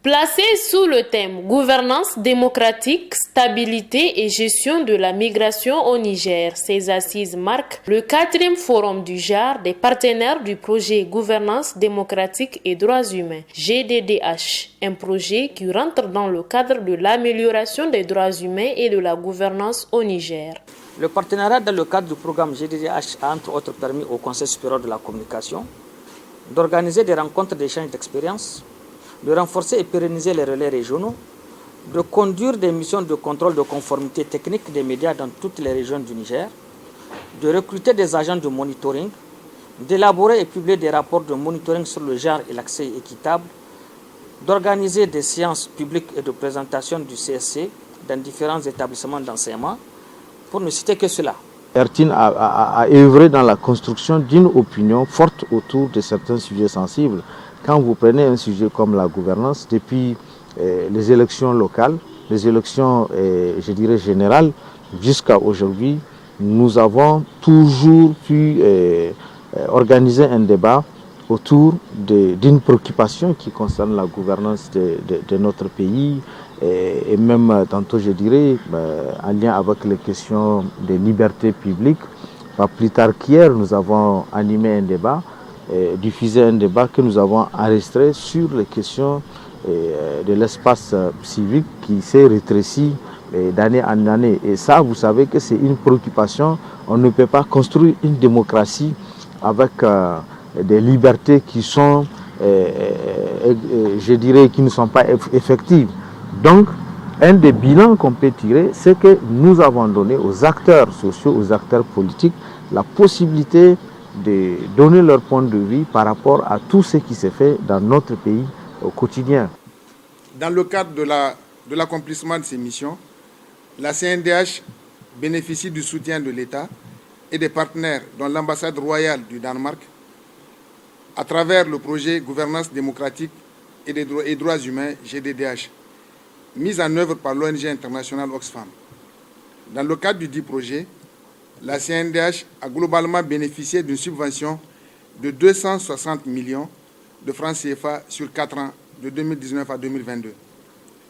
Placé sous le thème Gouvernance démocratique, stabilité et gestion de la migration au Niger, ces assises marquent le 4e forum du genre des partenaires du projet Gouvernance démocratique et droits humains, GDDH, un projet qui rentre dans le cadre de l'amélioration des droits humains et de la gouvernance au Niger. Le partenariat dans le cadre du programme GDDH a entre autres permis au Conseil supérieur de la communication d'organiser des rencontres d'échange d'expériences, de renforcer et pérenniser les relais régionaux, de conduire des missions de contrôle de conformité technique des médias dans toutes les régions du Niger, de recruter des agents de monitoring, d'élaborer et publier des rapports de monitoring sur le genre et l'accès équitable, d'organiser des séances publiques et de présentation du CSC dans différents établissements d'enseignement, pour ne citer que cela. RTIN a œuvré dans la construction d'une opinion forte autour de certains sujets sensibles. Quand vous prenez un sujet comme la gouvernance, depuis les élections locales, les élections, je dirais, générales, jusqu'à aujourd'hui, nous avons toujours pu organiser un débat autour d'une préoccupation qui concerne la gouvernance de notre pays et même tantôt, je dirais, en lien avec les questions des libertés publiques. Pas plus tard qu'hier, nous avons animé un débat, diffusé un débat que nous avons enregistré sur les questions de l'espace civique qui s'est rétréci d'année en année. Et ça, vous savez que c'est une préoccupation. On ne peut pas construire une démocratie avec des libertés qui sont, je dirais, qui ne sont pas effectives. Donc, un des bilans qu'on peut tirer, c'est que nous avons donné aux acteurs sociaux, aux acteurs politiques, la possibilité de donner leur point de vue par rapport à tout ce qui se fait dans notre pays au quotidien. Dans le cadre de l'accomplissement de ces missions, la CNDH bénéficie du soutien de l'État et des partenaires, dont l'ambassade royale du Danemark, à travers le projet Gouvernance démocratique et droits humains, GDDH, mis en œuvre par l'ONG internationale Oxfam. Dans le cadre du dit projet, la CNDH a globalement bénéficié d'une subvention de 260 millions de francs CFA sur 4 ans, de 2019 à 2022,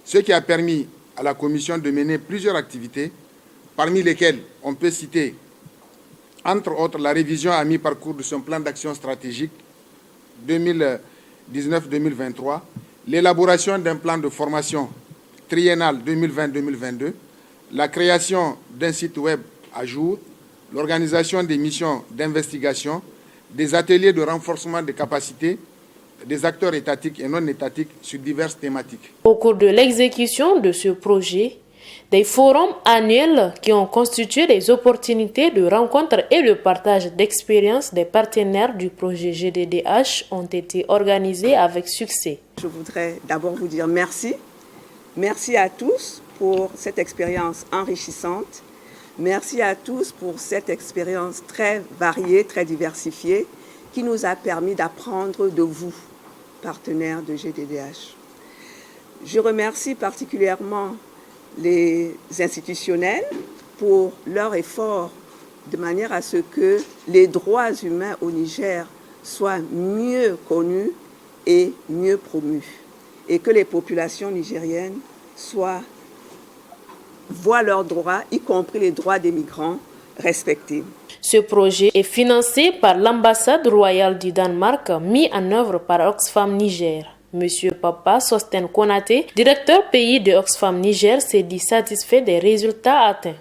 ce qui a permis à la Commission de mener plusieurs activités, parmi lesquelles on peut citer, entre autres, la révision à mi-parcours de son plan d'action stratégique 2019-2023, l'élaboration d'un plan de formation triennal 2020-2022, la création d'un site web à jour, l'organisation des missions d'investigation, des ateliers de renforcement des capacités des acteurs étatiques et non étatiques sur diverses thématiques. Au cours de l'exécution de ce projet, des forums annuels qui ont constitué des opportunités de rencontre et de partage d'expériences des partenaires du projet GDDH ont été organisés avec succès. Je voudrais d'abord vous dire merci. Merci à tous pour cette expérience enrichissante. Merci à tous pour cette expérience très variée, très diversifiée, qui nous a permis d'apprendre de vous, partenaires de GDDH. Je remercie particulièrement les institutionnels pour leur effort de manière à ce que les droits humains au Niger soient mieux connus et mieux promus, et que les populations nigériennes voient leurs droits, y compris les droits des migrants, respectés. Ce projet est financé par l'ambassade royale du Danemark, mis en œuvre par Oxfam Niger. Monsieur Papa Sosten Konaté, directeur pays de Oxfam Niger, s'est dit satisfait des résultats atteints.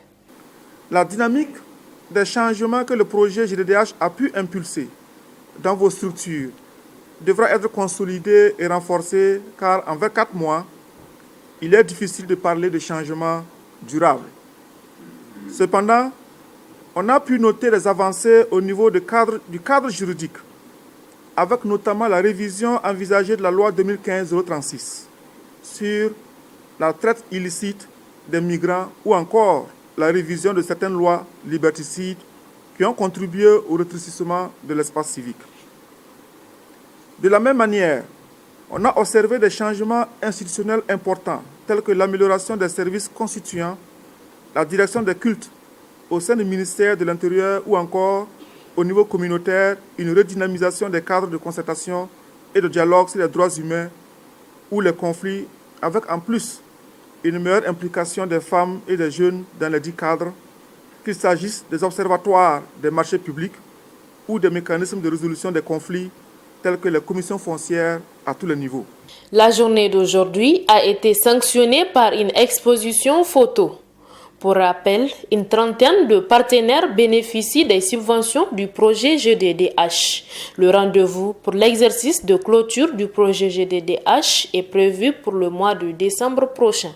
La dynamique des changements que le projet GDDH a pu impulser dans vos structures devra être consolidée et renforcée, car en 24 mois, il est difficile de parler de changements durables. Cependant, on a pu noter des avancées au niveau du cadre juridique, avec notamment la révision envisagée de la loi 2015-036 sur la traite illicite des migrants ou encore la révision de certaines lois liberticides qui ont contribué au rétrécissement de l'espace civique. De la même manière, on a observé des changements institutionnels importants, tels que l'amélioration des services constituants, la direction des cultes au sein du ministère de l'Intérieur ou encore au niveau communautaire, une redynamisation des cadres de concertation et de dialogue sur les droits humains ou les conflits, avec en plus une meilleure implication des femmes et des jeunes dans les 10 cadres, qu'il s'agisse des observatoires des marchés publics ou des mécanismes de résolution des conflits tels que les commissions foncières à tous les niveaux. La journée d'aujourd'hui a été sanctionnée par une exposition photo. Pour rappel, une trentaine de partenaires bénéficient des subventions du projet GDDH. Le rendez-vous pour l'exercice de clôture du projet GDDH est prévu pour le mois de décembre prochain.